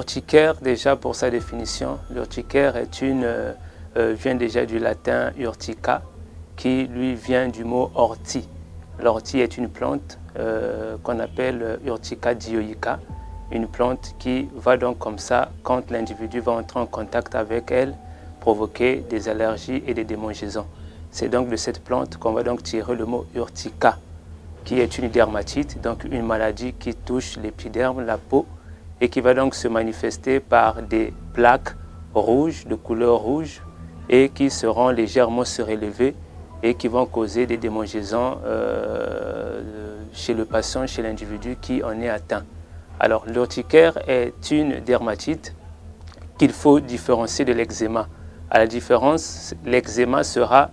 l'urticaire, déjà pour sa définition, l'urticaire vient déjà du latin urtica, qui lui vient du mot ortie. L'ortie est une plante qu'on appelle Urtica dioica, une plante qui va donc comme ça, quand l'individu va entrer en contact avec elle, provoquer des allergies et des démangeaisons. C'est donc de cette plante qu'on va donc tirer le mot urtica, qui est une dermatite, donc une maladie qui touche l'épiderme, la peau, et qui va donc se manifester par des plaques rouges, de couleur rouge, et qui seront légèrement surélevées et qui vont causer des démangeaisons chez le patient, chez l'individu qui en est atteint. Alors l'urticaire est une dermatite qu'il faut différencier de l'eczéma. À la différence, l'eczéma sera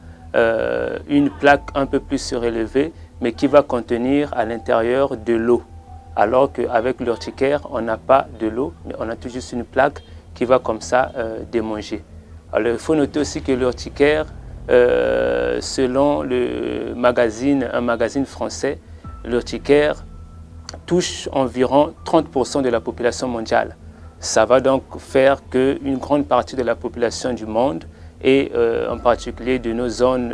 une plaque un peu plus surélevée, mais qui va contenir à l'intérieur de l'eau. Alors qu'avec l'urticaire, on n'a pas de l'eau, mais on a tout juste une plaque qui va comme ça démanger. Alors il faut noter aussi que l'urticaire, selon un magazine français, l'urticaire touche environ 30% de la population mondiale. Ça va donc faire qu'une grande partie de la population du monde, et en particulier de nos zones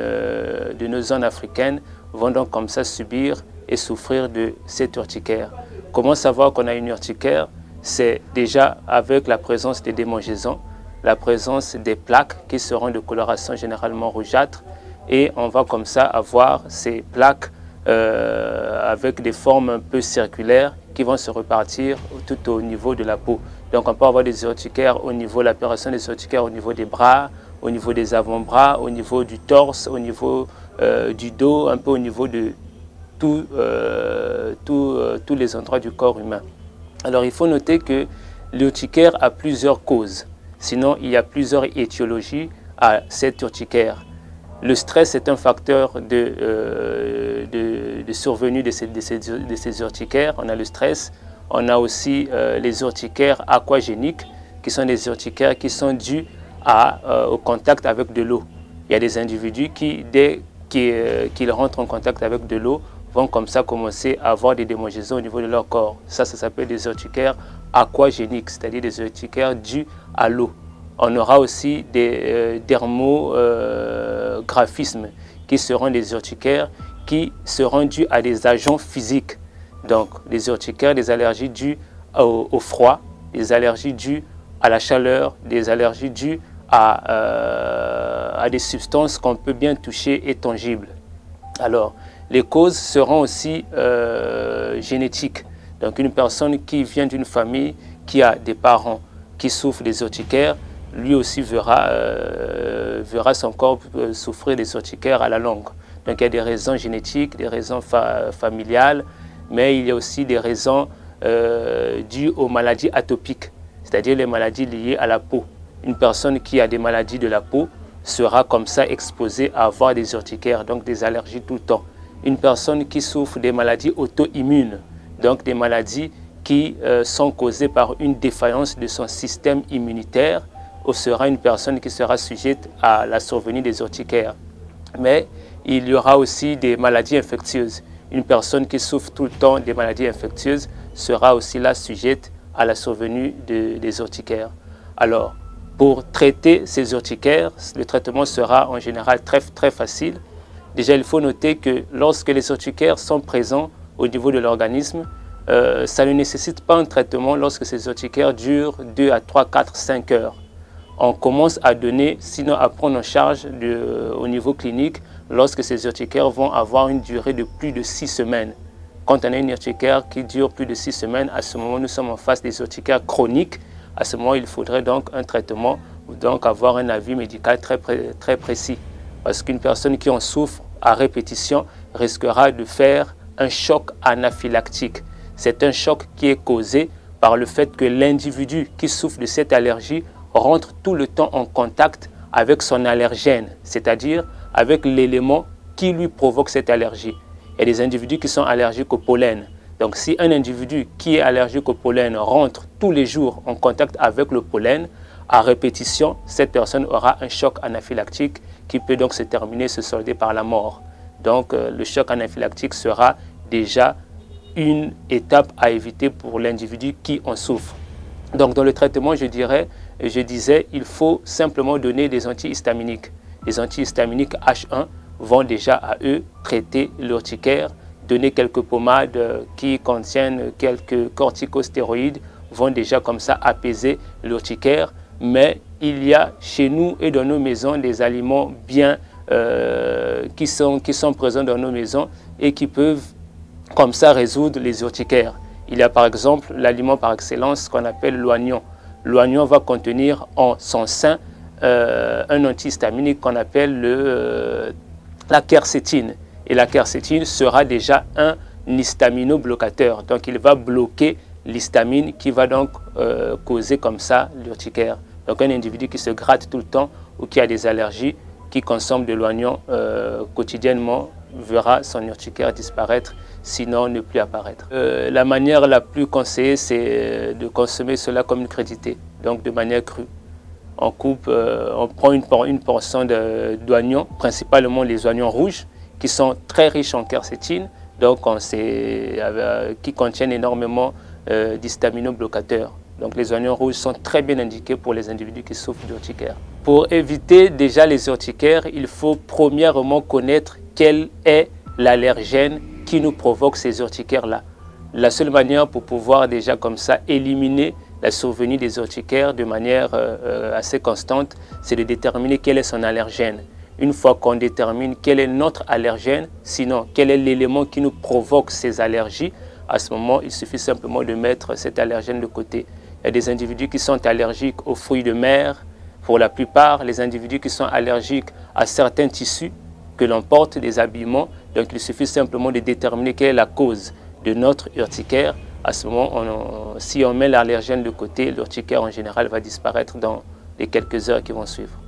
africaines, vont donc comme ça subir et souffrir de cette urticaire. Comment savoir qu'on a une urticaire? C'est déjà avec la présence des démangeaisons, la présence des plaques qui seront de coloration généralement rougeâtre, et on va comme ça avoir ces plaques avec des formes un peu circulaires qui vont se repartir tout au niveau de la peau. Donc on peut avoir des urticaires au niveau de l'apparition des urticaires au niveau des bras, au niveau des avant-bras, au niveau du torse, au niveau du dos, un peu au niveau de tous les endroits du corps humain. Alors il faut noter que l'urticaire a plusieurs causes. Sinon, il y a plusieurs étiologies à cette urticaire. Le stress est un facteur de survenue de ces urticaires. On a le stress. On a aussi les urticaires aquagéniques, qui sont des urticaires qui sont dus au contact avec de l'eau. Il y a des individus qui, dès qu'ils rentrent en contact avec de l'eau, vont comme ça commencer à avoir des démangeaisons au niveau de leur corps. Ça s'appelle des urticaires aquagéniques, c'est-à-dire des urticaires dus à l'eau. On aura aussi des dermographismes qui seront des urticaires qui seront dus à des agents physiques. Donc des urticaires, des allergies dues au froid, des allergies dues à la chaleur, des allergies dues à des substances qu'on peut bien toucher et tangibles. Alors, les causes seront aussi génétiques. Donc une personne qui vient d'une famille qui a des parents qui souffrent des urticaires, lui aussi verra son corps souffrir des urticaires à la longue. Donc il y a des raisons génétiques, des raisons familiales, mais il y a aussi des raisons dues aux maladies atopiques, c'est-à-dire les maladies liées à la peau. Une personne qui a des maladies de la peau sera comme ça exposée à avoir des urticaires, donc des allergies tout le temps. Une personne qui souffre des maladies auto-immunes, donc des maladies qui sont causées par une défaillance de son système immunitaire, sera une personne qui sera sujette à la survenue des urticaires. Mais il y aura aussi des maladies infectieuses. Une personne qui souffre tout le temps des maladies infectieuses sera aussi là sujette à la survenue des urticaires. Alors, pour traiter ces urticaires, le traitement sera en général très facile. Déjà, il faut noter que lorsque les urticaires sont présents au niveau de l'organisme, ça ne nécessite pas un traitement lorsque ces urticaires durent 2 à 3, 4, 5 heures. On commence à donner, sinon à prendre en charge au niveau clinique, lorsque ces urticaires vont avoir une durée de plus de 6 semaines. Quand on a une urticaire qui dure plus de 6 semaines, à ce moment, nous sommes en face des urticaires chroniques. À ce moment, il faudrait donc un traitement ou donc avoir un avis médical très précis. Parce qu'une personne qui en souffre à répétition risquera de faire un choc anaphylactique. C'est un choc qui est causé par le fait que l'individu qui souffre de cette allergie rentre tout le temps en contact avec son allergène, c'est-à-dire avec l'élément qui lui provoque cette allergie. Il y a des individus qui sont allergiques au pollen. Donc si un individu qui est allergique au pollen rentre tous les jours en contact avec le pollen, à répétition, cette personne aura un choc anaphylactique qui peut donc se terminer, se solder par la mort. Donc le choc anaphylactique sera déjà une étape à éviter pour l'individu qui en souffre. Donc dans le traitement, je disais, il faut simplement donner des antihistaminiques. Les antihistaminiques H1 vont déjà à eux traiter l'urticaire, donner quelques pommades qui contiennent quelques corticostéroïdes, vont déjà comme ça apaiser l'urticaire. Mais il y a chez nous et dans nos maisons des aliments bien qui sont présents dans nos maisons et qui peuvent comme ça résoudre les urticaires. Il y a par exemple l'aliment par excellence qu'on appelle l'oignon. L'oignon va contenir en son sein un antihistaminique qu'on appelle la quercétine. Et la quercétine sera déjà un histaminoblocateur. Donc il va bloquer l'histamine qui va donc causer comme ça l'urticaire. Donc un individu qui se gratte tout le temps ou qui a des allergies, qui consomme de l'oignon quotidiennement, verra son urticaire disparaître, sinon ne plus apparaître. La manière la plus conseillée, c'est de consommer cela comme une crudité, donc de manière crue. On coupe, on prend une portion d'oignons, principalement les oignons rouges, qui sont très riches en quercétine, donc qui contiennent énormément d'histaminobloquateurs. Donc les oignons rouges sont très bien indiqués pour les individus qui souffrent d'urticaire. Pour éviter déjà les urticaires, il faut premièrement connaître quel est l'allergène qui nous provoque ces urticaires-là. La seule manière pour pouvoir déjà comme ça éliminer la survenue des urticaires de manière assez constante, c'est de déterminer quel est son allergène. Une fois qu'on détermine quel est notre allergène, sinon quel est l'élément qui nous provoque ces allergies, à ce moment, il suffit simplement de mettre cet allergène de côté. Il y a des individus qui sont allergiques aux fruits de mer. Pour la plupart, les individus qui sont allergiques à certains tissus que l'on porte, des habillements. Donc il suffit simplement de déterminer quelle est la cause de notre urticaire. À ce moment, si on met l'allergène de côté, l'urticaire en général va disparaître dans les quelques heures qui vont suivre.